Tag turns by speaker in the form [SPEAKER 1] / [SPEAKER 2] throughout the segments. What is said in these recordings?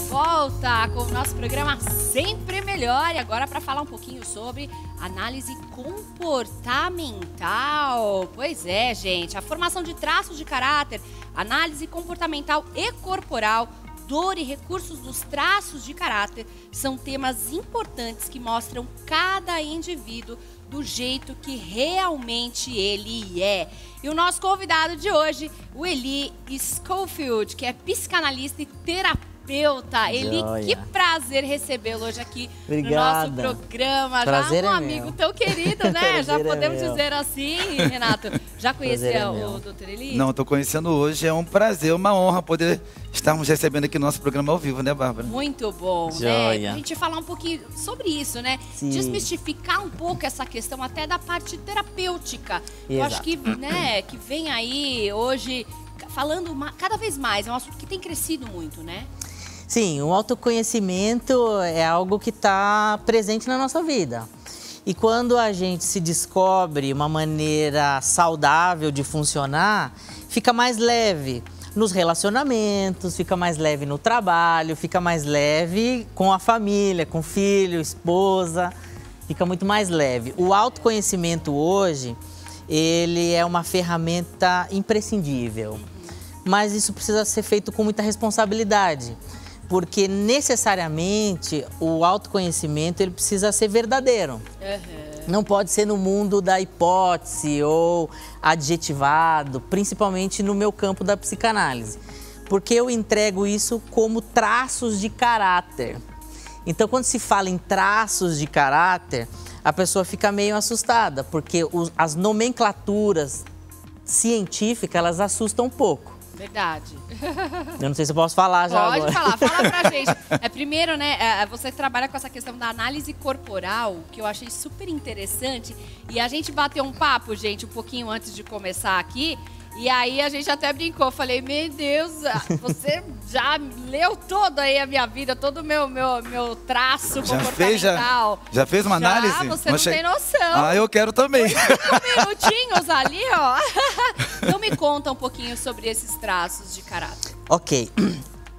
[SPEAKER 1] volta com o nosso programa Sempre Melhor. E agora para falar um pouquinho sobre análise comportamental. Pois é, gente, a formação de traços de caráter, análise comportamental e corporal, dor e recursos dos traços de caráter são temas importantes que mostram cada indivíduo do jeito que realmente ele é. E o nosso convidado de hoje, o Eli Schofield, que é psicanalista e terapeuta. Eli, que prazer recebê-lo hoje aqui no nosso programa.
[SPEAKER 2] Prazer
[SPEAKER 1] já um
[SPEAKER 2] é
[SPEAKER 1] amigo
[SPEAKER 2] meu.
[SPEAKER 1] tão querido, né? Já podemos
[SPEAKER 2] meu.
[SPEAKER 1] dizer assim, Renato. Já conhecia o Dr. Eli?
[SPEAKER 3] Não, estou conhecendo hoje. É um prazer, uma honra poder estarmos recebendo aqui no nosso programa ao vivo, né, Bárbara?
[SPEAKER 1] Muito bom,
[SPEAKER 2] Joia.
[SPEAKER 1] né? A gente falar um pouquinho sobre isso, né?
[SPEAKER 2] Sim.
[SPEAKER 1] Desmistificar um pouco essa questão até da parte terapêutica. Eu
[SPEAKER 2] Exato.
[SPEAKER 1] acho que, né, que vem aí hoje falando cada vez mais. É um assunto que tem crescido muito, né?
[SPEAKER 2] Sim, o autoconhecimento é algo que está presente na nossa vida. E quando a gente se descobre uma maneira saudável de funcionar, fica mais leve nos relacionamentos, fica mais leve no trabalho, fica mais leve com a família, com filho, esposa, fica muito mais leve. O autoconhecimento hoje, ele é uma ferramenta imprescindível, mas isso precisa ser feito com muita responsabilidade. Porque necessariamente o autoconhecimento ele precisa ser verdadeiro.
[SPEAKER 1] Uhum.
[SPEAKER 2] Não pode ser no mundo da hipótese ou adjetivado, principalmente no meu campo da psicanálise. Porque eu entrego isso como traços de caráter. Então, quando se fala em traços de caráter, a pessoa fica meio assustada, porque as nomenclaturas científicas, elas assustam um pouco.
[SPEAKER 1] Verdade.
[SPEAKER 2] Eu não sei se eu posso falar já
[SPEAKER 1] Pode
[SPEAKER 2] agora.
[SPEAKER 1] falar, fala pra gente. Primeiro, né, você trabalha com essa questão da análise corporal, que eu achei super interessante. E a gente bateu um papo, gente, um pouquinho antes de começar aqui. E aí a gente até brincou, falei, meu Deus, você já leu toda aí a minha vida, todo o meu traço comportamental.
[SPEAKER 3] Já fez uma análise?
[SPEAKER 1] Você não tem noção.
[SPEAKER 3] Ah, eu quero também.
[SPEAKER 1] 5 minutinhos ali, ó. Então me conta um pouquinho sobre esses traços de caráter.
[SPEAKER 2] Ok.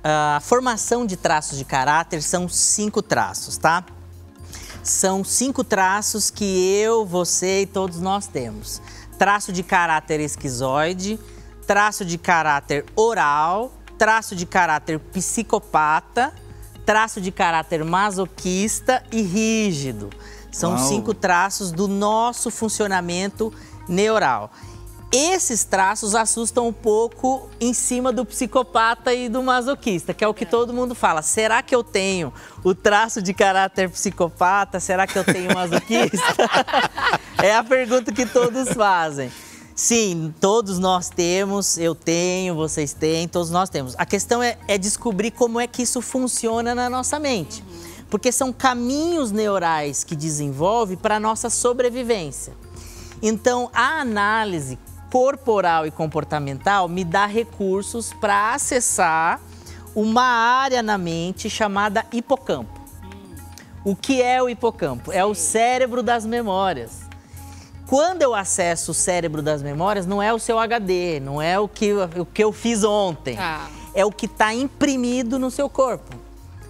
[SPEAKER 2] A formação de traços de caráter são 5 traços, tá? São 5 traços que eu, você e todos nós temos. Traço de caráter esquizoide, traço de caráter oral, traço de caráter psicopata, traço de caráter masoquista e rígido. São
[SPEAKER 3] Uau.
[SPEAKER 2] 5 traços do nosso funcionamento neural. Esses traços assustam um pouco em cima do psicopata e do masoquista, que é o que todo mundo fala. Será que eu tenho o traço de caráter psicopata? Será que eu tenho masoquista? É a pergunta que todos fazem. Sim, todos nós temos, eu tenho, vocês têm, todos nós temos. A questão é descobrir como é que isso funciona na nossa mente. Porque são caminhos neurais que desenvolve para a nossa sobrevivência. Então, a análise corporal e comportamental me dá recursos para acessar uma área na mente chamada hipocampo. O que é o hipocampo? É o cérebro das memórias. Quando eu acesso o cérebro das memórias, não é o seu HD, não é o que eu fiz ontem. É o que está imprimido no seu corpo.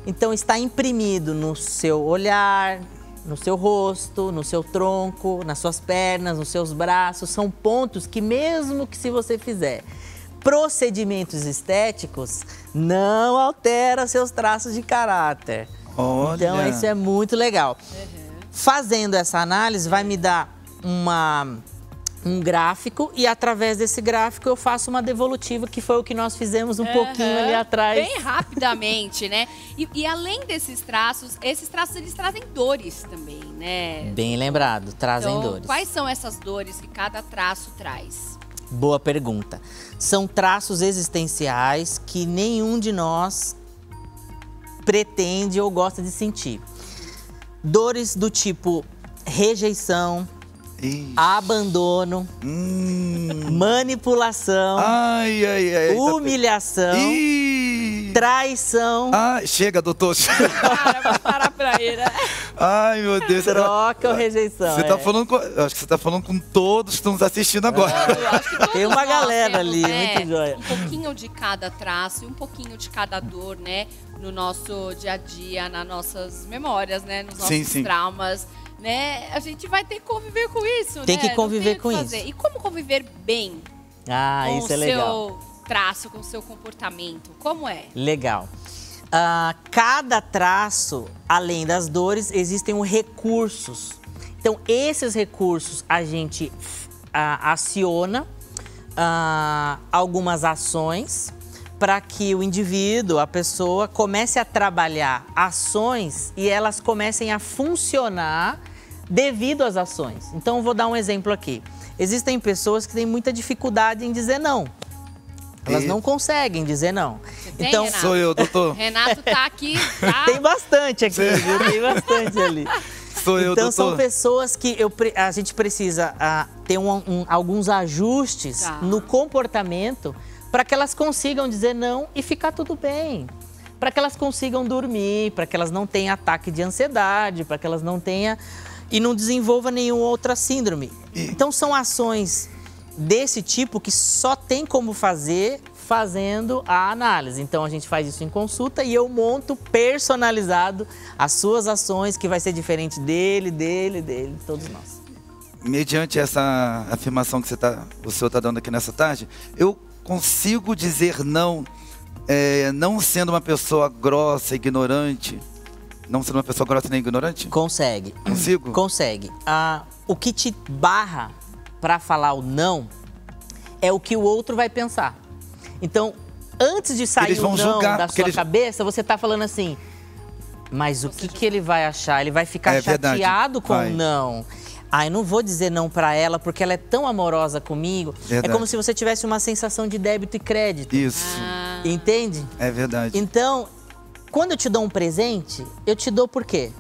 [SPEAKER 2] Então, está imprimido no seu olhar, no seu rosto, no seu tronco, nas suas pernas, nos seus braços. São pontos que mesmo que se você fizer procedimentos estéticos, não altera seus traços de caráter.
[SPEAKER 3] Olha.
[SPEAKER 2] Então isso é muito legal. Fazendo essa análise vai me dar um gráfico e através desse gráfico eu faço uma devolutiva, que foi o que nós fizemos um pouquinho ali atrás.
[SPEAKER 1] Bem rapidamente, né? E além desses traços, esses traços eles trazem dores também, né?
[SPEAKER 2] Bem lembrado, trazem
[SPEAKER 1] Então,
[SPEAKER 2] dores.
[SPEAKER 1] quais são essas dores que cada traço traz?
[SPEAKER 2] Boa pergunta. São traços existenciais que nenhum de nós pretende ou gosta de sentir. Dores do tipo rejeição, abandono, manipulação,
[SPEAKER 3] ai,
[SPEAKER 2] humilhação, Traição.
[SPEAKER 3] Ah, chega, doutor.
[SPEAKER 1] Cara, vai parar pra ele, né?
[SPEAKER 3] Ai, meu Deus.
[SPEAKER 2] Troca ou rejeição.
[SPEAKER 3] Você tá falando eu acho que você tá falando com todos que estão nos assistindo agora.
[SPEAKER 1] Eu acho que todos
[SPEAKER 2] Tem uma
[SPEAKER 1] nós
[SPEAKER 2] galera
[SPEAKER 1] temos,
[SPEAKER 2] ali,
[SPEAKER 1] né,
[SPEAKER 2] muito joia.
[SPEAKER 1] um pouquinho de cada traço e um pouquinho de cada dor, né? No nosso dia a dia, nas nossas memórias, né? Nos nossos
[SPEAKER 3] Sim.
[SPEAKER 1] traumas, né? A gente vai ter que conviver com isso,
[SPEAKER 2] Tem
[SPEAKER 1] né?
[SPEAKER 2] que
[SPEAKER 1] Não
[SPEAKER 2] conviver
[SPEAKER 1] o que
[SPEAKER 2] com
[SPEAKER 1] fazer.
[SPEAKER 2] isso.
[SPEAKER 1] E como conviver bem com
[SPEAKER 2] Isso
[SPEAKER 1] o
[SPEAKER 2] é legal.
[SPEAKER 1] seu traço, com o seu comportamento? Como é?
[SPEAKER 2] Legal. Cada traço, além das dores, existem os recursos. Então, esses recursos a gente aciona algumas ações para que o indivíduo, a pessoa, comece a trabalhar ações e elas comecem a funcionar devido às ações. Então, eu vou dar um exemplo aqui. Existem pessoas que têm muita dificuldade em dizer não. Elas não conseguem dizer não.
[SPEAKER 1] Você tem,
[SPEAKER 2] Então,
[SPEAKER 1] Renato?
[SPEAKER 3] Sou eu, doutor.
[SPEAKER 1] Renato tá aqui, tá?
[SPEAKER 2] tem bastante aqui, viu? Tem bastante ali.
[SPEAKER 3] Sou eu,
[SPEAKER 2] Então,
[SPEAKER 3] doutor.
[SPEAKER 2] são pessoas que a gente precisa ter alguns ajustes
[SPEAKER 1] Tá.
[SPEAKER 2] no comportamento para que elas consigam dizer não e ficar tudo bem. Para que elas consigam dormir, para que elas não tenham ataque de ansiedade, para que elas não tenham e não desenvolvam nenhuma outra síndrome. Então, são ações desse tipo que só tem como fazer fazendo a análise. Então, a gente faz isso em consulta e eu monto personalizado as suas ações, que vai ser diferente dele, de todos nós.
[SPEAKER 3] Mediante essa afirmação que o senhor está dando aqui nessa tarde, eu consigo dizer não, não sendo uma pessoa grossa, ignorante, não sendo uma pessoa grossa nem ignorante?
[SPEAKER 2] Consegue.
[SPEAKER 3] Consigo?
[SPEAKER 2] Consegue. O que te barra para falar o não é o que o outro vai pensar. Então, antes de sair
[SPEAKER 3] Eles vão
[SPEAKER 2] o não
[SPEAKER 3] julgar,
[SPEAKER 2] da
[SPEAKER 3] porque
[SPEAKER 2] sua cabeça, você tá falando assim, mas o que ele vai achar? Ele vai ficar
[SPEAKER 3] verdade.
[SPEAKER 2] chateado com
[SPEAKER 3] Vai.
[SPEAKER 2] o não. Eu não vou dizer não para ela porque ela é tão amorosa comigo.
[SPEAKER 3] Verdade.
[SPEAKER 2] É como se você tivesse uma sensação de débito e crédito.
[SPEAKER 3] Isso,
[SPEAKER 2] Entende?
[SPEAKER 3] é verdade.
[SPEAKER 2] Então, quando eu te dou um presente, eu te dou por quê?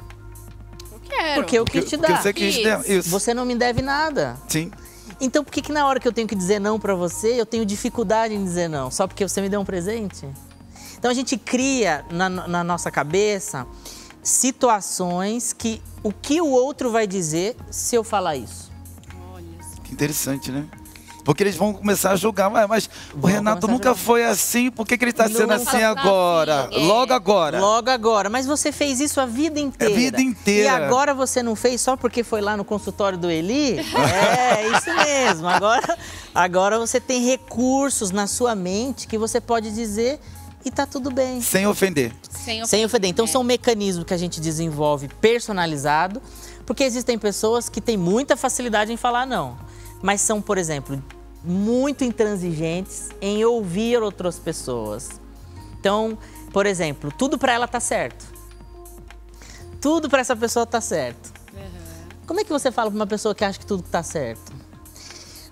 [SPEAKER 1] Eu quero.
[SPEAKER 2] Porque eu quis te
[SPEAKER 3] Porque
[SPEAKER 2] dar.
[SPEAKER 3] você quis dar. Isso.
[SPEAKER 2] Você não me deve nada.
[SPEAKER 3] Sim.
[SPEAKER 2] Então, por que na hora que eu tenho que dizer não pra você, eu tenho dificuldade em dizer não? Só porque você me deu um presente? Então, a gente cria na nossa cabeça situações que o que o outro vai dizer se eu falar isso.
[SPEAKER 1] Olha só.
[SPEAKER 3] Que interessante, né? Porque eles vão começar a julgar. Mas o
[SPEAKER 2] Vão
[SPEAKER 3] Renato
[SPEAKER 2] começar a
[SPEAKER 3] nunca
[SPEAKER 2] julgar.
[SPEAKER 3] foi assim. Por que ele está sendo
[SPEAKER 2] Nunca
[SPEAKER 3] assim
[SPEAKER 1] foi
[SPEAKER 3] agora?
[SPEAKER 1] assim,
[SPEAKER 3] Logo agora.
[SPEAKER 2] Logo agora. Mas você fez isso a vida inteira.
[SPEAKER 3] A vida inteira.
[SPEAKER 2] E agora você não fez só porque foi lá no consultório do Eli? É isso mesmo. Agora você tem recursos na sua mente que você pode dizer e tá tudo bem.
[SPEAKER 3] Sem ofender.
[SPEAKER 2] Sem ofender. Então, são mecanismos que a gente desenvolve personalizado, porque existem pessoas que têm muita facilidade em falar não, mas são, por exemplo, muito intransigentes em ouvir outras pessoas. Então, por exemplo, tudo para ela tá certo. Tudo para essa pessoa tá certo. Como é que você fala para uma pessoa que acha que tudo tá certo?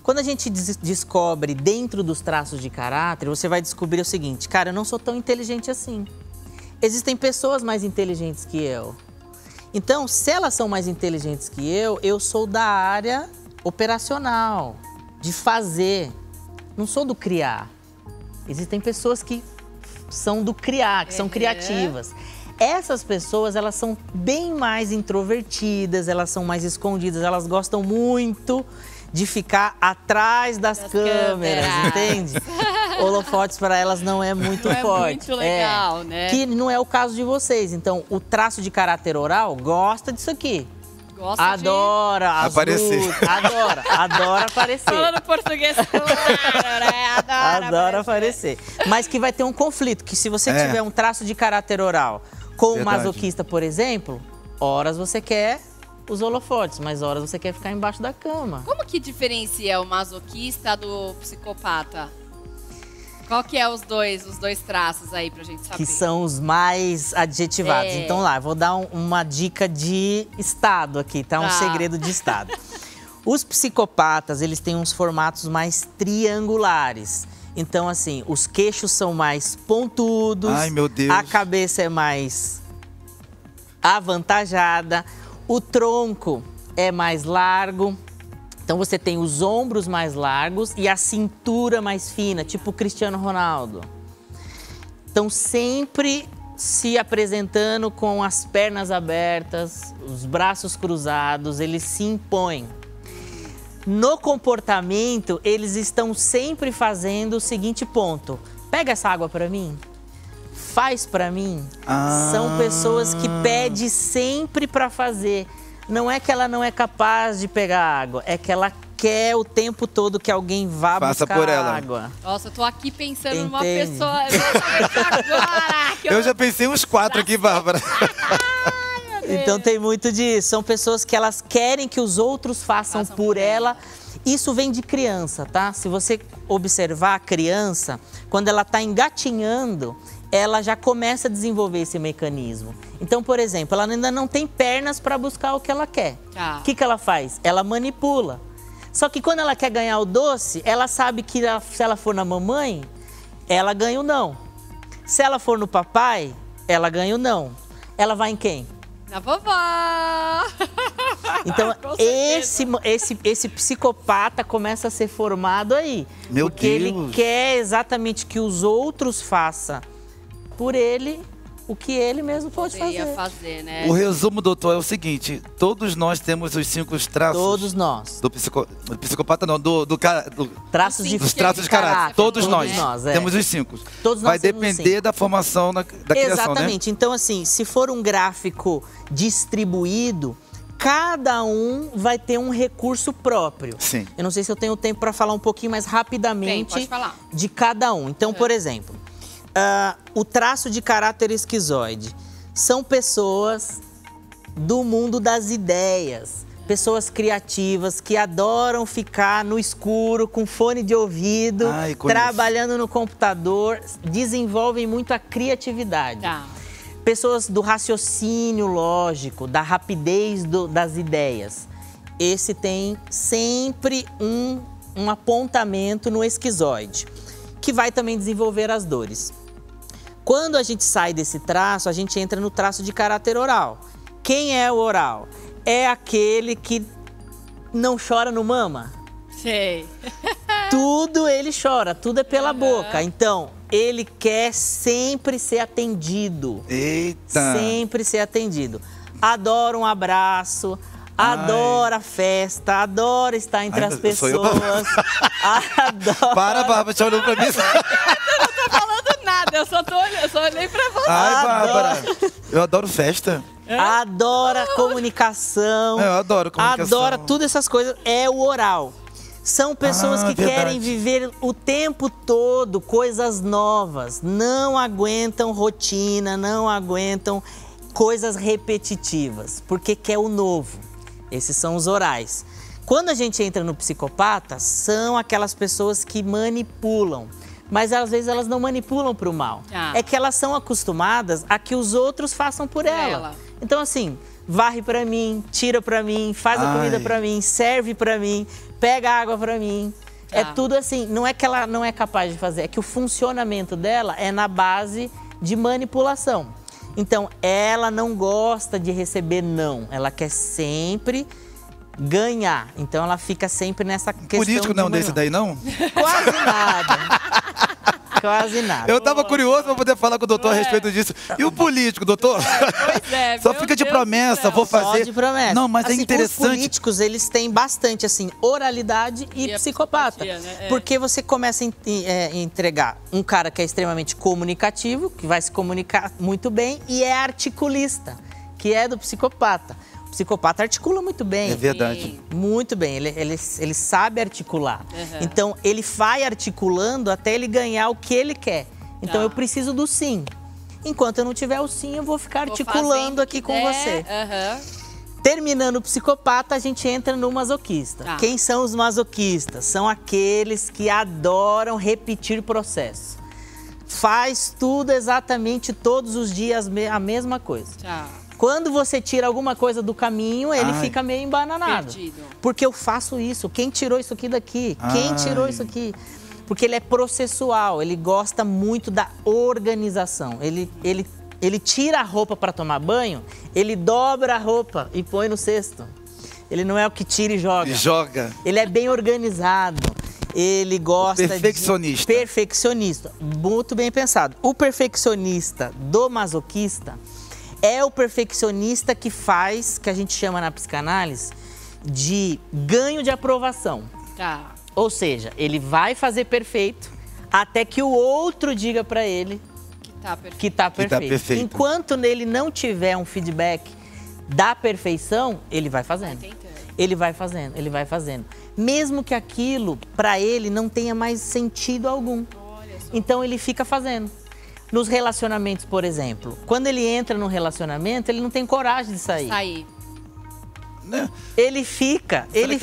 [SPEAKER 2] Quando a gente descobre dentro dos traços de caráter, você vai descobrir o seguinte, cara, eu não sou tão inteligente assim. Existem pessoas mais inteligentes que eu. Então, se elas são mais inteligentes que eu sou da área operacional, de fazer. Não sou do criar. Existem pessoas que são do criar, que são criativas. Essas pessoas, elas são bem mais introvertidas, elas são mais escondidas, elas gostam muito de ficar atrás das câmeras, entende? Holofotes para elas não é muito forte.
[SPEAKER 1] Muito legal, né?
[SPEAKER 2] Que não é o caso de vocês. Então, o traço de caráter oral gosta disso aqui.
[SPEAKER 1] Gosta
[SPEAKER 2] Adora as
[SPEAKER 3] aparecer.
[SPEAKER 2] lutas, adora aparecer.
[SPEAKER 1] Falando português claro, né?
[SPEAKER 2] Adora aparecer. Mas que vai ter um conflito, que se você tiver um traço de caráter oral com o masoquista, por exemplo, horas você quer os holofotes, mas horas você quer ficar embaixo da cama.
[SPEAKER 1] Como que diferencia o masoquista do psicopata? Qual que é os dois traços aí pra gente saber?
[SPEAKER 2] Que são os mais adjetivados. Então lá, vou dar uma dica de estado aqui, tá? Um segredo de estado. Os psicopatas, eles têm uns formatos mais triangulares. Então, assim, os queixos são mais pontudos.
[SPEAKER 3] Ai, meu Deus.
[SPEAKER 2] A cabeça é mais avantajada. O tronco é mais largo. Então, você tem os ombros mais largos e a cintura mais fina, tipo o Cristiano Ronaldo. estão sempre se apresentando com as pernas abertas, os braços cruzados, eles se impõem. No comportamento, eles estão sempre fazendo o seguinte ponto: pega essa água para mim, faz para mim. São pessoas que pedem sempre para fazer. Não é que ela não é capaz de pegar água, é que ela quer o tempo todo que alguém vá buscar
[SPEAKER 3] por ela.
[SPEAKER 2] água.
[SPEAKER 1] Nossa, eu tô aqui pensando numa
[SPEAKER 2] Entende?
[SPEAKER 1] pessoa agora.
[SPEAKER 3] Eu já pensei uns 4 aqui, Bárbara.
[SPEAKER 2] Então tem muito disso. São pessoas que elas querem que os outros façam por ela. Isso vem de criança, tá? Se você observar a criança, quando ela está engatinhando, ela já começa a desenvolver esse mecanismo. Então, por exemplo, ela ainda não tem pernas para buscar o que ela quer. O que ela faz? Ela manipula. Só que quando ela quer ganhar o doce, ela sabe que se ela for na mamãe, ela ganha o não. Se ela for no papai, ela ganha o não. Ela vai em quem?
[SPEAKER 1] Na vovó!
[SPEAKER 2] Então, esse psicopata começa a ser formado aí.
[SPEAKER 3] Meu
[SPEAKER 2] porque
[SPEAKER 3] Deus.
[SPEAKER 2] ele quer exatamente que os outros façam por ele o que ele mesmo pode
[SPEAKER 1] fazer, né?
[SPEAKER 3] O resumo, doutor, é o seguinte: todos nós temos os 5 traços.
[SPEAKER 2] Todos nós.
[SPEAKER 3] Do psicopata não, dos
[SPEAKER 2] traços de
[SPEAKER 3] caráter. Todos nós temos os 5.
[SPEAKER 2] Todos nós
[SPEAKER 3] vai depender da formação da criação,
[SPEAKER 2] exatamente.
[SPEAKER 3] Né?
[SPEAKER 2] Então, assim, se for um gráfico distribuído, cada um vai ter um recurso próprio.
[SPEAKER 3] Sim.
[SPEAKER 2] Eu não sei se eu tenho tempo para falar um pouquinho mais rapidamente de cada um. Então, por exemplo, o traço de caráter esquizoide são pessoas do mundo das ideias, pessoas criativas que adoram ficar no escuro com fone de ouvido, trabalhando no computador, desenvolvem muito a criatividade. Pessoas do raciocínio lógico, da rapidez das ideias. Esse tem sempre um apontamento no esquizoide, que vai também desenvolver as dores. Quando a gente sai desse traço, a gente entra no traço de caráter oral. Quem é o oral? É aquele que não chora no mama.
[SPEAKER 1] Sei.
[SPEAKER 2] Tudo ele chora, tudo é pela boca. Então, ele quer sempre ser atendido.
[SPEAKER 3] Eita!
[SPEAKER 2] Sempre ser atendido. Adora um abraço, adora festa, adora estar entre as pessoas. Adora.
[SPEAKER 3] Para, Bárbara, te olhando pra mim.
[SPEAKER 1] Eu não tô falando nada, eu só olhei pra você.
[SPEAKER 3] Bárbara, eu adoro festa.
[SPEAKER 2] Adora comunicação.
[SPEAKER 3] Eu adoro comunicação.
[SPEAKER 2] Adora todas essas coisas. É o oral. São pessoas que querem viver o tempo todo coisas novas. Não aguentam rotina, não aguentam coisas repetitivas, porque quer o novo. Esses são os orais. Quando a gente entra no psicopata, são aquelas pessoas que manipulam. Mas às vezes elas não manipulam para o mal. É que elas são acostumadas a que os outros façam por ela. Então assim, varre para mim, tira para mim, faz a comida para mim, serve para mim, pega água para mim. É tudo assim, não é que ela não é capaz de fazer, é que o funcionamento dela é na base de manipulação. Então, ela não gosta de receber não, ela quer sempre ganhar. Então, ela fica sempre nessa questão.
[SPEAKER 3] Político não desse daí, não?
[SPEAKER 2] Quase nada. Quase nada.
[SPEAKER 3] Eu tava curioso pra poder falar com o doutor a respeito disso. E o político, doutor?
[SPEAKER 1] Pois é,
[SPEAKER 3] só fica de promessa, vou fazer.
[SPEAKER 2] Só de promessa.
[SPEAKER 3] Não, mas
[SPEAKER 2] assim,
[SPEAKER 3] é interessante.
[SPEAKER 2] Os políticos, eles têm bastante, assim, oralidade e psicopata. Né? Porque você começa a entregar um cara que é extremamente comunicativo, que vai se comunicar muito bem, e é articulista, que é do psicopata. O psicopata articula muito bem.
[SPEAKER 3] É verdade.
[SPEAKER 2] Muito bem, ele sabe articular. Então, ele vai articulando até ele ganhar o que ele quer. Então, eu preciso do sim. Enquanto eu não tiver o sim, eu vou ficar articulando aqui com você. Terminando o psicopata, a gente entra no masoquista. Quem são os masoquistas? São aqueles que adoram repetir processo. Faz tudo exatamente todos os dias a mesma coisa. Quando você tira alguma coisa do caminho, ele fica meio embananado. Perdido. Porque eu faço isso. Quem tirou isso aqui daqui? Quem tirou isso aqui? Porque ele é processual, ele gosta muito da organização. Ele tira a roupa para tomar banho, ele dobra a roupa e põe no cesto. Ele não é o que tira e joga.
[SPEAKER 3] Joga.
[SPEAKER 2] Ele é bem organizado. Ele gosta
[SPEAKER 3] perfeccionista.
[SPEAKER 2] de... Perfeccionista. Muito bem pensado. O perfeccionista do masoquista é o perfeccionista que faz, que a gente chama na psicanálise, de ganho de aprovação.
[SPEAKER 1] Tá.
[SPEAKER 2] Ou seja, ele vai fazer perfeito até que o outro diga pra ele que tá perfeito. Enquanto ele não tiver um feedback da perfeição, ele vai fazendo. Ele vai fazendo, ele vai fazendo. Mesmo que aquilo, pra ele, não tenha mais sentido algum. Então, ele fica fazendo. Nos relacionamentos, por exemplo, quando ele entra num relacionamento, ele não tem coragem de sair.
[SPEAKER 3] Né?
[SPEAKER 2] Ele fica, ele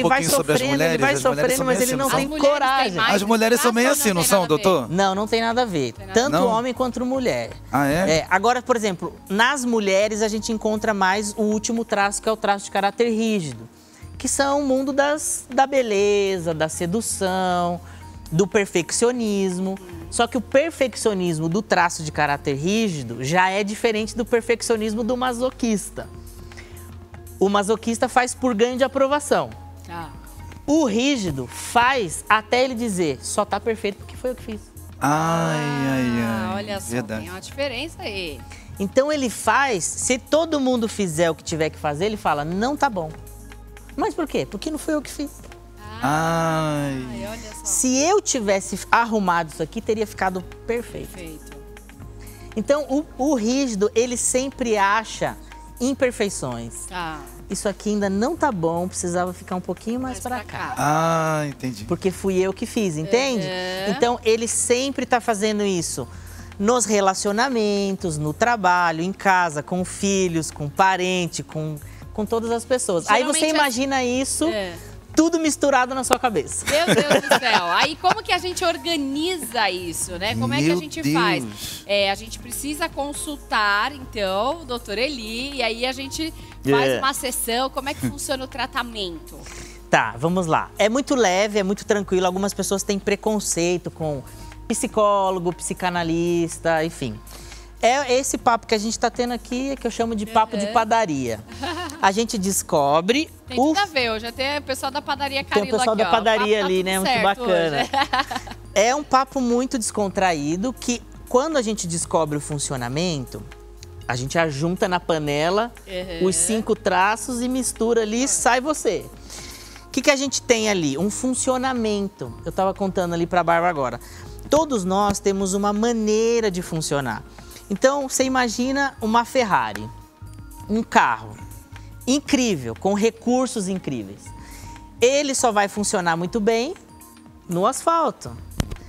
[SPEAKER 2] vai sofrendo, mas ele não tem coragem.
[SPEAKER 3] As mulheres são meio assim, não são, doutor?
[SPEAKER 2] Não, não tem nada a ver. Tanto homem quanto mulher.
[SPEAKER 3] Ah, é?
[SPEAKER 2] Agora, por exemplo, nas mulheres a gente encontra mais o último traço, que é o traço de caráter rígido, que são o mundo da beleza, da sedução, do perfeccionismo. Só que o perfeccionismo do traço de caráter rígido já é diferente do perfeccionismo do masoquista. O masoquista faz por ganho de aprovação. O rígido faz até ele dizer, só tá perfeito porque foi eu que fiz.
[SPEAKER 1] Olha só,
[SPEAKER 3] verdade.
[SPEAKER 1] Tem uma diferença aí.
[SPEAKER 2] Então ele faz, se todo mundo fizer o que tiver que fazer, ele fala, não tá bom. Mas por quê? Porque não foi eu que fiz.
[SPEAKER 1] Olha só.
[SPEAKER 2] Se eu tivesse arrumado isso aqui, teria ficado perfeito. Então o rígido, ele sempre acha imperfeições. Isso aqui ainda não tá bom, precisava ficar um pouquinho mais pra cá.
[SPEAKER 3] Entendi.
[SPEAKER 2] Porque fui eu que fiz, entende? Então, ele sempre tá fazendo isso nos relacionamentos, no trabalho, em casa, com filhos, com parente, com todas as pessoas. Geralmente, aí você imagina isso... Tudo misturado na sua cabeça.
[SPEAKER 1] Meu Deus do céu. Aí como que a gente organiza isso, né? Como é que a gente faz? A gente precisa consultar, então, o doutor Eli, e aí a gente faz uma sessão. Como é que funciona o tratamento?
[SPEAKER 2] Tá, vamos lá. É muito leve, é muito tranquilo. Algumas pessoas têm preconceito com psicólogo, psicanalista, enfim. É esse papo que a gente tá tendo aqui, que eu chamo de papo de padaria. A gente descobre...
[SPEAKER 1] Tem tudo a ver, hoje tem o pessoal da padaria Carilo aqui,
[SPEAKER 2] tem o pessoal da padaria ali, né? Muito bacana. É um papo muito descontraído, que quando a gente descobre o funcionamento, a gente ajunta na panela os 5 traços e mistura ali e sai você. O que a gente tem ali? Um funcionamento. Eu tava contando ali pra Bárbara agora. Todos nós temos uma maneira de funcionar. Então, você imagina uma Ferrari, um carro incrível, com recursos incríveis. Ele só vai funcionar muito bem no asfalto.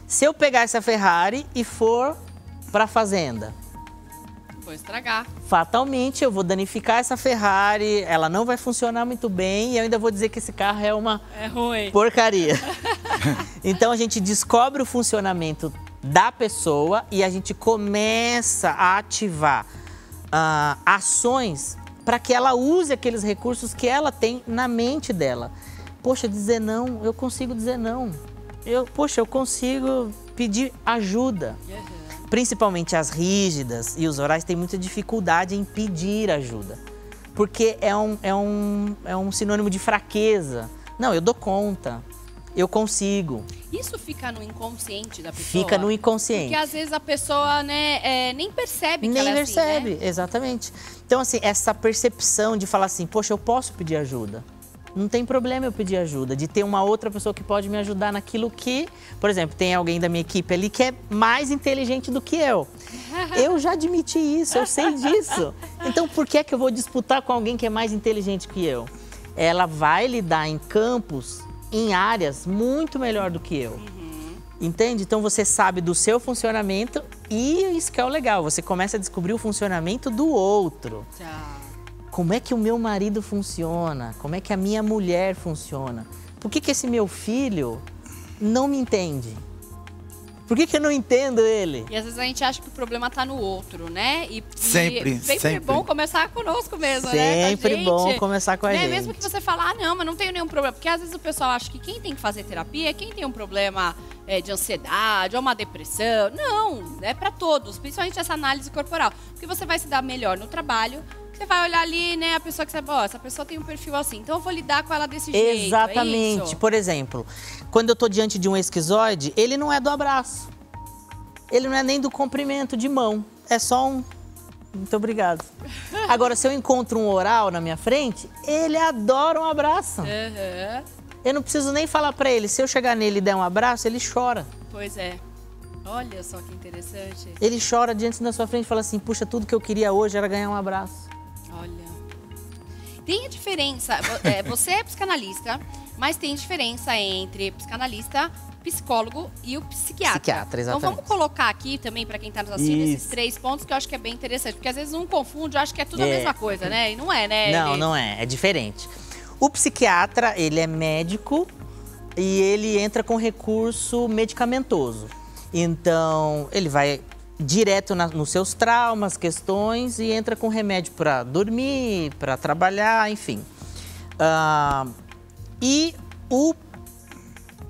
[SPEAKER 2] Se eu pegar essa Ferrari e for para a fazenda,
[SPEAKER 1] vou estragar.
[SPEAKER 2] Fatalmente eu vou danificar essa Ferrari, ela não vai funcionar muito bem e eu ainda vou dizer que esse carro é uma porcaria. Então a gente descobre o funcionamento da pessoa e a gente começa a ativar ações para que ela use aqueles recursos que ela tem na mente dela. Poxa, dizer não, eu consigo dizer não. Eu consigo pedir ajuda. Principalmente as rígidas e os orais têm muita dificuldade em pedir ajuda. Porque é um sinônimo de fraqueza. Não, eu dou conta. Eu consigo.
[SPEAKER 1] Isso fica no inconsciente da pessoa?
[SPEAKER 2] Fica no inconsciente.
[SPEAKER 1] Porque às vezes a pessoa nem percebe que ela é assim,
[SPEAKER 2] percebe, exatamente. Então, assim, essa percepção de falar assim, poxa, eu posso pedir ajuda. Não tem problema eu pedir ajuda, de ter uma outra pessoa que pode me ajudar naquilo que... Por exemplo, tem alguém da minha equipe ali que é mais inteligente do que eu. Eu já admiti isso, eu sei disso. Então, por que é que eu vou disputar com alguém que é mais inteligente que eu? Ela vai lidar em campos, em áreas, muito melhor do que eu. Entende? Então, você sabe do seu funcionamento e isso que é o legal. Você começa a descobrir o funcionamento do outro. Como é que o meu marido funciona? Como é que a minha mulher funciona? Por que esse meu filho não me entende? Por que eu não entendo ele?
[SPEAKER 1] E às vezes a gente acha que o problema tá no outro, né?
[SPEAKER 3] Sempre
[SPEAKER 1] é bom começar conosco mesmo, né?
[SPEAKER 2] Sempre bom começar com a gente.
[SPEAKER 1] Mesmo que você fale, não, mas não tenho nenhum problema. Porque às vezes o pessoal acha que quem tem que fazer terapia é quem tem um problema de ansiedade ou uma depressão. Não, é para todos, principalmente essa análise corporal. Porque você vai se dar melhor no trabalho. Você vai olhar ali, né, a pessoa que você... Ó, essa pessoa tem um perfil assim, então eu vou lidar com ela desse jeito.
[SPEAKER 2] Exatamente.
[SPEAKER 1] É isso?
[SPEAKER 2] Por exemplo, quando eu tô diante de um esquizoide, ele não é do abraço. Ele não é nem do cumprimento de mão. É só um... Muito obrigado. Agora, se eu encontro um oral na minha frente, ele adora um abraço.
[SPEAKER 1] Uhum.
[SPEAKER 2] Eu não preciso nem falar pra ele. Se eu chegar nele e der um abraço, ele chora.
[SPEAKER 1] Pois é. Olha só que interessante.
[SPEAKER 2] Ele chora diante da sua frente e fala assim, puxa, tudo que eu queria hoje era ganhar um abraço.
[SPEAKER 1] Olha. Tem a diferença, você é psicanalista, mas tem diferença entre psicanalista, psicólogo e o psiquiatra.
[SPEAKER 2] Psiquiatra, exatamente.
[SPEAKER 1] Então vamos colocar aqui também, para quem está nos assistindo, esses 3 pontos que eu acho que é bem interessante. Porque às vezes um confunde, eu acho que é tudo a mesma coisa, né? E não é, né?
[SPEAKER 2] Não, não é. É diferente. O psiquiatra, ele é médico e ele entra com recurso medicamentoso. Então, ele vai direto nos seus traumas, questões e entra com remédio para dormir, para trabalhar, enfim. E o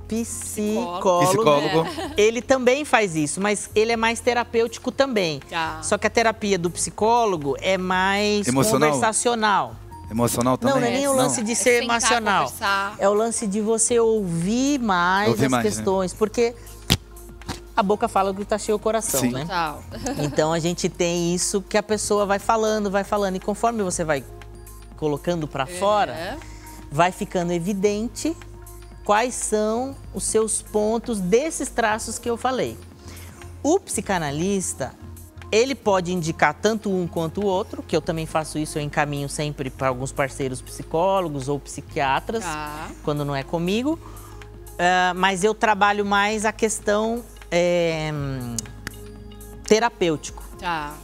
[SPEAKER 2] psicólogo, ele também faz isso, mas ele é mais terapêutico também. Só que a terapia do psicólogo é mais conversacional.
[SPEAKER 3] Emocional também?
[SPEAKER 2] Não é nem o lance de ser emocional.
[SPEAKER 1] Conversar.
[SPEAKER 2] É o lance de você ouvir mais as questões, né? Porque a boca fala o que tá cheio o coração,
[SPEAKER 3] Sim.
[SPEAKER 2] né?
[SPEAKER 1] Total.
[SPEAKER 2] Então a gente tem isso que a pessoa vai falando. E conforme você vai colocando para fora, vai ficando evidente quais são os seus pontos desses traços que eu falei. O psicanalista, ele pode indicar tanto um quanto o outro, que eu também faço isso, eu encaminho sempre para alguns parceiros psicólogos ou psiquiatras, quando não é comigo. Mas eu trabalho mais a questão terapêutico.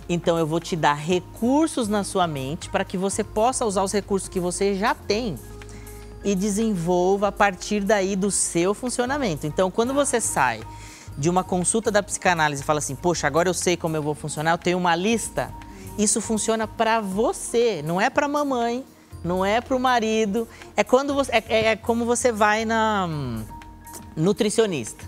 [SPEAKER 2] Então eu vou te dar recursos na sua mente para que você possa usar os recursos que você já tem e desenvolva a partir daí do seu funcionamento. Então, quando você sai de uma consulta da psicanálise e fala assim, poxa, agora eu sei como eu vou funcionar, eu tenho uma lista, isso funciona para você, não é para mamãe, não é para o marido, é quando você, é como você vai na nutricionista.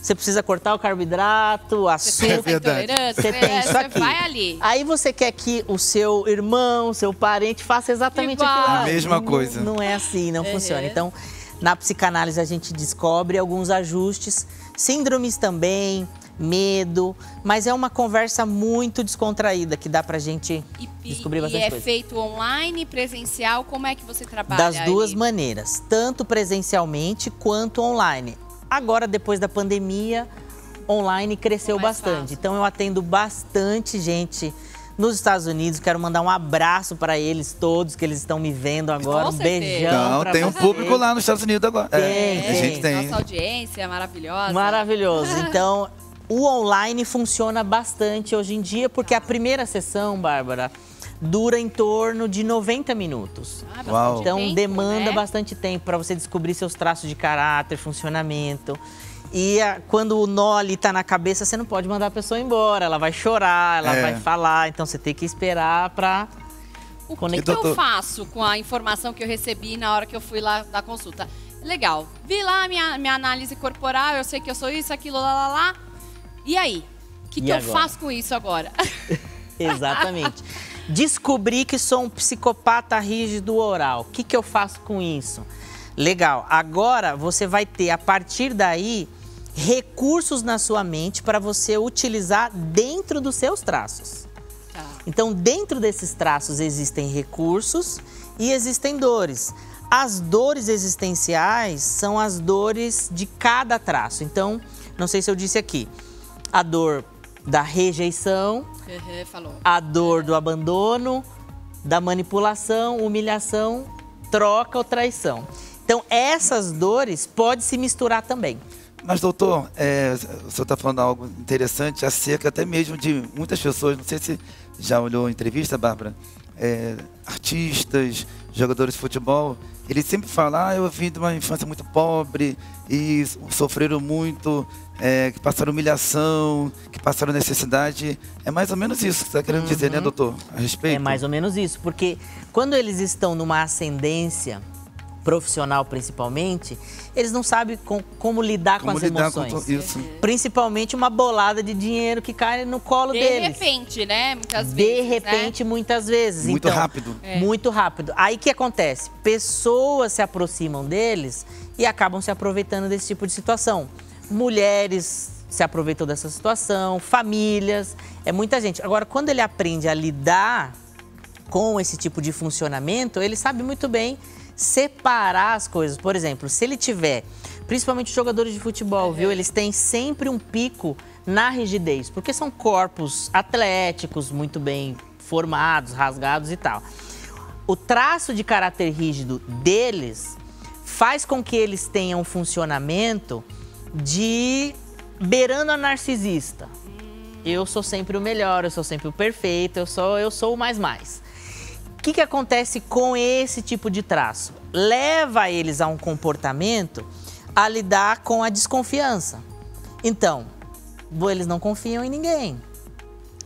[SPEAKER 2] Você precisa cortar o carboidrato, o açúcar.
[SPEAKER 1] Você
[SPEAKER 2] tem isso aqui.
[SPEAKER 1] Vai ali.
[SPEAKER 2] Aí você quer que o seu irmão, seu parente faça exatamente aquilo.
[SPEAKER 3] A mesma coisa.
[SPEAKER 2] Não é assim, não funciona. Então, na psicanálise a gente descobre alguns ajustes, síndromes também, medo, mas é uma conversa muito descontraída que dá pra gente descobrir bastante coisa.
[SPEAKER 1] E é feito online, presencial, como é que você trabalha?
[SPEAKER 2] Das duas maneiras, tanto presencialmente quanto online. Agora, depois da pandemia, online cresceu bastante. Então, eu atendo bastante gente nos Estados Unidos. Quero mandar um abraço para eles todos, que eles estão me vendo agora. Um beijão pra
[SPEAKER 3] tem
[SPEAKER 2] vocês.
[SPEAKER 3] Um público lá nos Estados Unidos agora.
[SPEAKER 2] Tem.
[SPEAKER 3] A gente tem.
[SPEAKER 1] Nossa audiência é maravilhosa.
[SPEAKER 2] Maravilhoso. Então, o online funciona bastante hoje em dia, porque a primeira sessão, Bárbara, dura em torno de 90 minutos. Então, tempo, demanda bastante tempo para você descobrir seus traços de caráter, funcionamento. E quando o nó ali tá na cabeça, você não pode mandar a pessoa embora. Ela vai chorar, ela vai falar. Então, você tem que esperar para conectar.
[SPEAKER 1] O que eu faço com a informação que eu recebi na hora que eu fui lá na consulta? Legal. Vi lá minha análise corporal, eu sei que eu sou isso, aquilo, lá. E aí? O que eu faço com isso agora?
[SPEAKER 2] Exatamente. Descobri que sou um psicopata rígido oral. O que eu faço com isso? Legal. Agora você vai ter, a partir daí, recursos na sua mente para você utilizar dentro dos seus traços. Então, dentro desses traços existem recursos e existem dores. As dores existenciais são as dores de cada traço. Então, não sei se eu disse aqui, a dor da rejeição, a dor do abandono, da manipulação, humilhação, troca ou traição. Então, essas dores podem se misturar também.
[SPEAKER 3] Mas, doutor, o senhor está falando algo interessante acerca até mesmo de muitas pessoas, não sei se já olhou a entrevista, Bárbara, artistas, jogadores de futebol, eles sempre falam, eu vim de uma infância muito pobre e sofreram muito, que passaram humilhação, que passaram necessidade. É mais ou menos isso que você está querendo dizer, né, doutor? A respeito?
[SPEAKER 2] É mais ou menos isso, porque quando eles estão numa ascendência profissional principalmente, eles não sabem como lidar com as emoções.
[SPEAKER 3] Isso.
[SPEAKER 2] Principalmente uma bolada de dinheiro que cai no colo deles.
[SPEAKER 1] De repente, né? Muitas vezes.
[SPEAKER 2] De repente, muitas vezes.
[SPEAKER 3] Muito
[SPEAKER 2] então,
[SPEAKER 3] rápido.
[SPEAKER 2] Muito rápido. Aí o que acontece? Pessoas se aproximam deles e acabam se aproveitando desse tipo de situação. Mulheres se aproveitam dessa situação, famílias, é muita gente. Agora, quando ele aprende a lidar com esse tipo de funcionamento, ele sabe muito bem separar as coisas. Por exemplo, se ele tiver, principalmente os jogadores de futebol, viu? Eles têm sempre um pico na rigidez, porque são corpos atléticos, muito bem formados, rasgados e tal. O traço de caráter rígido deles faz com que eles tenham um funcionamento de beirando a narcisista. Eu sou sempre o melhor, eu sou sempre o perfeito, eu sou o mais. O que acontece com esse tipo de traço? Leva eles a um comportamento a lidar com a desconfiança. Então, eles não confiam em ninguém.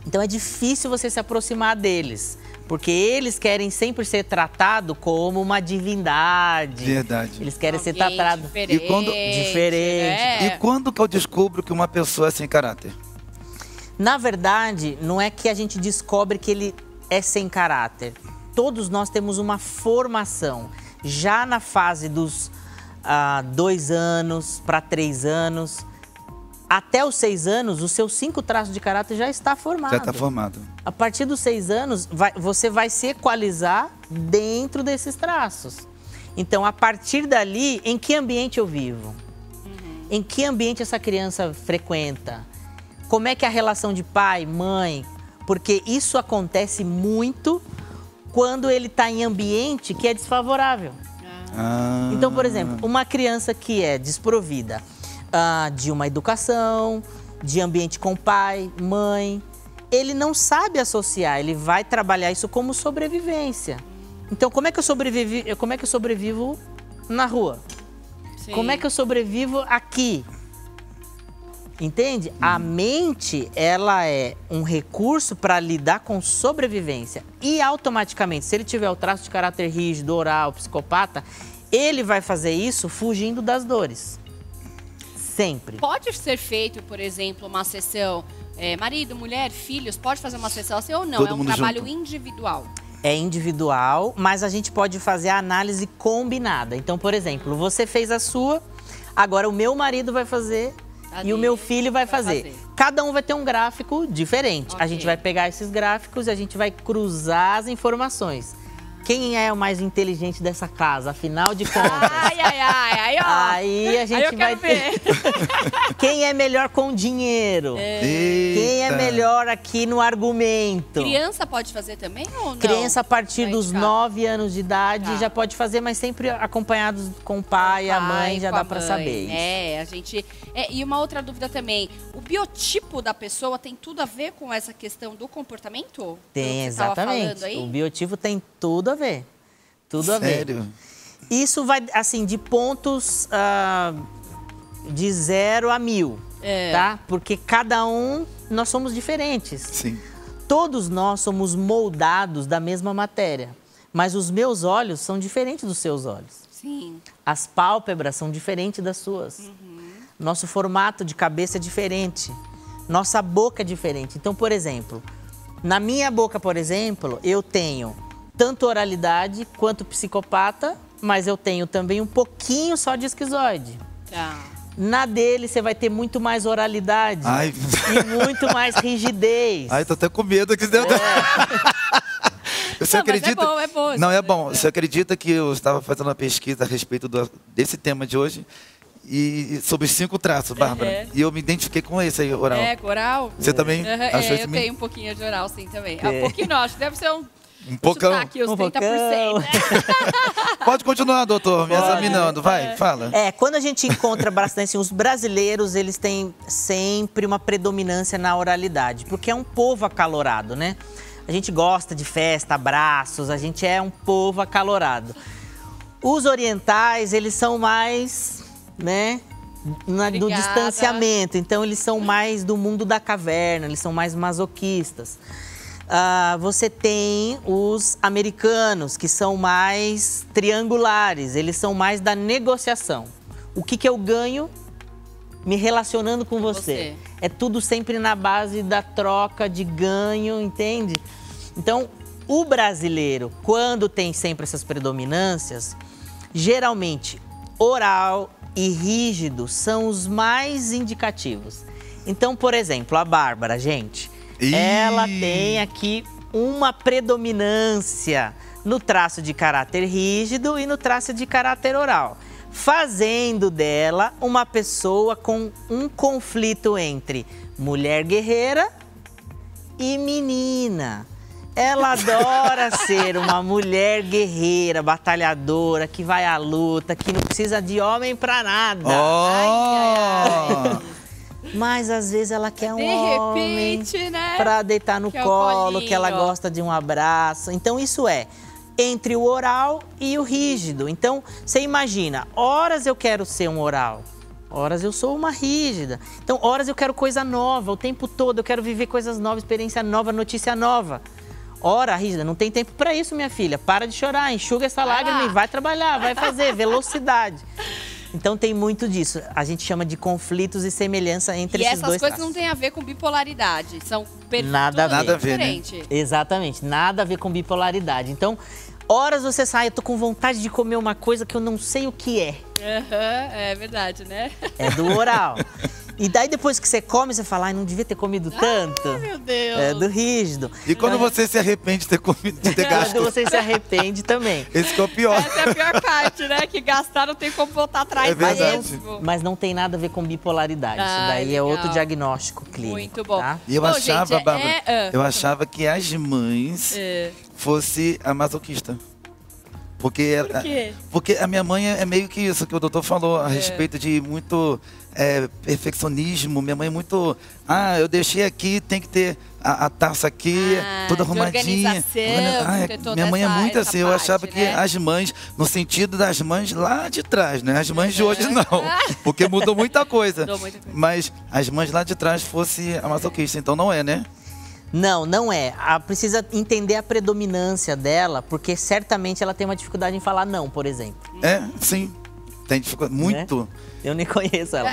[SPEAKER 2] Então é difícil você se aproximar deles, porque eles querem sempre ser tratados como uma divindade.
[SPEAKER 3] Verdade.
[SPEAKER 2] Eles querem ser tratados diferente.
[SPEAKER 3] E quando que eu descubro que uma pessoa é sem caráter?
[SPEAKER 2] Na verdade, não é que a gente descobre que ele é sem caráter. Todos nós temos uma formação. Já na fase dos 2 anos para 3 anos, até os 6 anos, os seus 5 traços de caráter já está formado.
[SPEAKER 3] Já está formado.
[SPEAKER 2] A partir dos 6 anos, você vai se equalizar dentro desses traços. Então, a partir dali, em que ambiente eu vivo? Em que ambiente essa criança frequenta? Como é que é a relação de pai, mãe? Porque isso acontece muito quando ele está em ambiente que é desfavorável. Então, por exemplo, uma criança que é desprovida de uma educação, de ambiente com pai, mãe, ele não sabe associar, ele vai trabalhar isso como sobrevivência. Então, como é que eu sobrevivo na rua? Sim. Como é que eu sobrevivo aqui? Entende? A mente, ela é um recurso para lidar com sobrevivência. E automaticamente, se ele tiver o traço de caráter rígido, oral, psicopata, ele vai fazer isso fugindo das dores. Sempre.
[SPEAKER 1] Pode ser feito, por exemplo, uma sessão, marido, mulher, filhos, pode fazer uma sessão assim ou não?
[SPEAKER 3] Todo
[SPEAKER 1] é um
[SPEAKER 3] mundo
[SPEAKER 1] trabalho
[SPEAKER 3] junto.
[SPEAKER 1] individual.
[SPEAKER 2] É individual, mas a gente pode fazer a análise combinada. Então, por exemplo, você fez a sua, agora o meu marido vai fazer e o meu filho vai fazer. Cada um vai ter um gráfico diferente. Okay. A gente vai pegar esses gráficos e a gente vai cruzar as informações. Quem é o mais inteligente dessa casa, afinal de contas?
[SPEAKER 1] Aí, ó.
[SPEAKER 2] Aí a gente vai ver. Quem é melhor com dinheiro? Quem é melhor aqui no argumento?
[SPEAKER 1] Criança pode fazer também ou não?
[SPEAKER 2] Criança a partir dos 9 anos de idade já pode fazer, mas sempre acompanhados com o pai, a mãe, já dá pra saber isso.
[SPEAKER 1] E uma outra dúvida também, o biotipo da pessoa tem tudo a ver com essa questão do comportamento?
[SPEAKER 2] Tem, exatamente. O biotipo tem tudo a ver. Tudo a ver.
[SPEAKER 3] Sério?
[SPEAKER 2] Isso vai, assim, de pontos de 0 a 1000, tá? Porque cada um, nós somos diferentes.
[SPEAKER 3] Sim.
[SPEAKER 2] Todos nós somos moldados da mesma matéria, mas os meus olhos são diferentes dos seus olhos.
[SPEAKER 1] Sim.
[SPEAKER 2] As pálpebras são diferentes das suas. Nosso formato de cabeça é diferente. Nossa boca é diferente. Então, por exemplo, na minha boca, por exemplo, eu tenho tanto oralidade quanto psicopata, mas eu tenho também um pouquinho só de esquizoide. Na dele, você vai ter muito mais oralidade e muito mais rigidez.
[SPEAKER 3] Ai, tô até com medo aqui dentro. Você acredita?
[SPEAKER 1] Mas é bom.
[SPEAKER 3] Não, é bom. Você acredita que eu estava fazendo uma pesquisa a respeito desse tema de hoje? E sobre os 5 traços, Bárbara. E eu me identifiquei com esse aí, oral.
[SPEAKER 1] Com oral?
[SPEAKER 3] Você também achou isso?
[SPEAKER 1] Eu tenho um pouquinho de oral, sim, também. Um pouquinho não, acho que deve ser um
[SPEAKER 3] poucão.
[SPEAKER 1] Aqui, os 30%. Né?
[SPEAKER 3] Pode continuar, doutor, me examinando. Vai, fala.
[SPEAKER 2] Quando a gente encontra bastante, assim, os brasileiros, eles têm sempre uma predominância na oralidade, porque é um povo acalorado, né? A gente gosta de festa, abraços, a gente é um povo acalorado. Os orientais, eles são mais, né, do distanciamento. Então, eles são mais do mundo da caverna, eles são mais masoquistas. Você tem os americanos, que são mais triangulares, eles são mais da negociação. O que eu ganho me relacionando com você? É tudo sempre na base da troca, de ganho, entende? Então, o brasileiro, quando tem sempre essas predominâncias, geralmente oral e rígido são os mais indicativos. Então, por exemplo, a Bárbara, gente, ela tem aqui uma predominância no traço de caráter rígido e no traço de caráter oral, fazendo dela uma pessoa com um conflito entre mulher guerreira e menina. Ela adora ser uma mulher guerreira, batalhadora, que vai à luta, que não precisa de homem pra nada. Mas às vezes ela quer um homem pra deitar no colo, que ela gosta de um abraço. Então isso é entre o oral e o rígido. Então você imagina, horas eu quero ser um oral, horas eu sou uma rígida. Então horas eu quero coisa nova, o tempo todo eu quero viver coisas novas, experiência nova, notícia nova. Hora rígida, não tem tempo pra isso, minha filha. Para de chorar, enxuga essa lágrima e vai trabalhar, vai fazer, velocidade. Então tem muito disso. A gente chama de conflitos e semelhança entre esses dois traços. E essas coisas
[SPEAKER 1] não têm a ver com bipolaridade, são
[SPEAKER 2] nada a ver,
[SPEAKER 3] né?
[SPEAKER 2] Exatamente, nada a ver com bipolaridade. Então, horas você sai, eu tô com vontade de comer uma coisa que eu não sei o que é.
[SPEAKER 1] É verdade, né?
[SPEAKER 2] É do oral. E daí depois que você come, você fala, ai, não devia ter comido tanto.
[SPEAKER 1] Ai, meu Deus.
[SPEAKER 2] É do rígido.
[SPEAKER 3] E quando você se arrepende de ter comido, de ter gasto?
[SPEAKER 2] Quando você se arrepende também.
[SPEAKER 3] Esse que é o pior.
[SPEAKER 1] Essa é a pior parte, né? Que gastar não tem como voltar atrás
[SPEAKER 2] mesmo. Mas não tem nada a ver com bipolaridade. Isso daí é outro diagnóstico clínico.
[SPEAKER 1] Muito bom.
[SPEAKER 2] Tá?
[SPEAKER 3] E eu achava, Bárbara, eu achava que as mães fosse a masoquista.
[SPEAKER 1] Por quê?
[SPEAKER 3] Porque a minha mãe é meio que isso que o doutor falou a respeito de muito perfeccionismo. Minha mãe é muito... eu deixei aqui, tem que ter a taça aqui, toda arrumadinha. Minha mãe é muito assim. Eu achava que as mães, no sentido das mães lá de trás, né? As mães de hoje não, porque mudou muita coisa. Mas as mães lá de trás fosse a masoquista, então não é, né?
[SPEAKER 2] Não, não é. Precisa entender a predominância dela, porque certamente ela tem uma dificuldade em falar não, por exemplo.
[SPEAKER 3] Sim. Tem dificuldade. Muito.
[SPEAKER 2] Né? Eu nem conheço ela.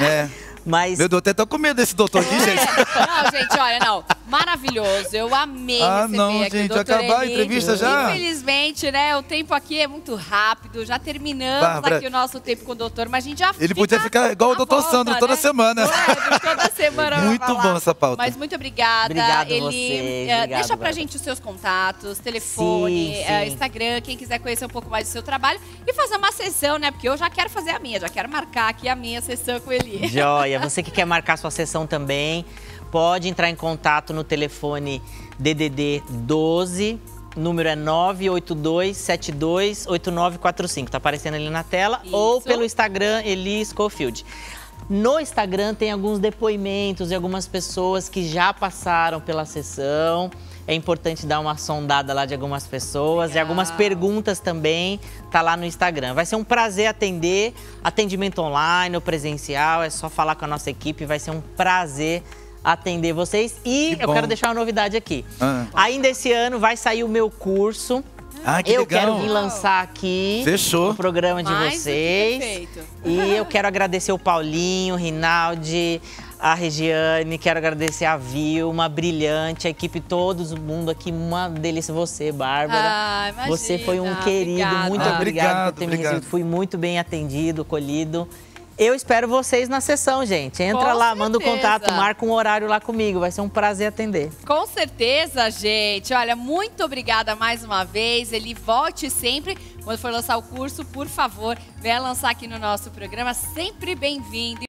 [SPEAKER 2] Mas...
[SPEAKER 3] Meu Deus, até tô com medo desse doutor aqui, gente.
[SPEAKER 1] Não, gente, olha, não. Maravilhoso. Eu amei receber
[SPEAKER 3] não,
[SPEAKER 1] aqui
[SPEAKER 3] gente,
[SPEAKER 1] o doutor
[SPEAKER 3] acabar a
[SPEAKER 1] Eli.
[SPEAKER 3] entrevista já?
[SPEAKER 1] Infelizmente, né, o tempo aqui é muito rápido. Já terminamos
[SPEAKER 3] Bárbara,
[SPEAKER 1] aqui o nosso tempo com o doutor, mas a gente já
[SPEAKER 3] Ele podia ficar igual o doutor Sandro, toda semana.
[SPEAKER 1] Toda semana.
[SPEAKER 3] Muito bom essa pauta.
[SPEAKER 1] Mas muito obrigada.
[SPEAKER 2] Obrigado
[SPEAKER 1] Eli.
[SPEAKER 2] vocês.
[SPEAKER 1] Deixa pra gente os seus contatos, telefone, Instagram, quem quiser conhecer um pouco mais do seu trabalho e fazer uma sessão, né? Porque eu já quero fazer a minha, já quero marcar aqui a minha sessão com ele.
[SPEAKER 2] Joia, você que quer marcar sua sessão também, pode entrar em contato no telefone DDD 12, número é 982728945, tá aparecendo ali na tela, ou pelo Instagram Eli Schofield. No Instagram tem alguns depoimentos de algumas pessoas que já passaram pela sessão. É importante dar uma sondada lá de algumas pessoas. E algumas perguntas também, tá lá no Instagram. Vai ser um prazer atender, atendimento online ou presencial. É só falar com a nossa equipe, vai ser um prazer atender vocês. E eu quero deixar uma novidade aqui. Ainda esse ano vai sair o meu curso.
[SPEAKER 3] Que legal.
[SPEAKER 2] Quero vir lançar aqui o programa de vocês. E eu quero agradecer o Paulinho, o Rinaldi, a Regiane, quero agradecer a Vilma, brilhante, a equipe, todo mundo aqui, uma delícia. Você, Bárbara.
[SPEAKER 1] Imagina,
[SPEAKER 2] você foi um querido, muito obrigado por ter me recebido. Fui muito bem atendido, colhido. Eu espero vocês na sessão, gente. Entra lá, manda o contato, marca um horário lá comigo. Vai ser um prazer atender.
[SPEAKER 1] Com certeza, gente. Olha, muito obrigada mais uma vez. Ele volte sempre. Quando for lançar o curso, por favor, venha lançar aqui no nosso programa. Sempre bem-vindo.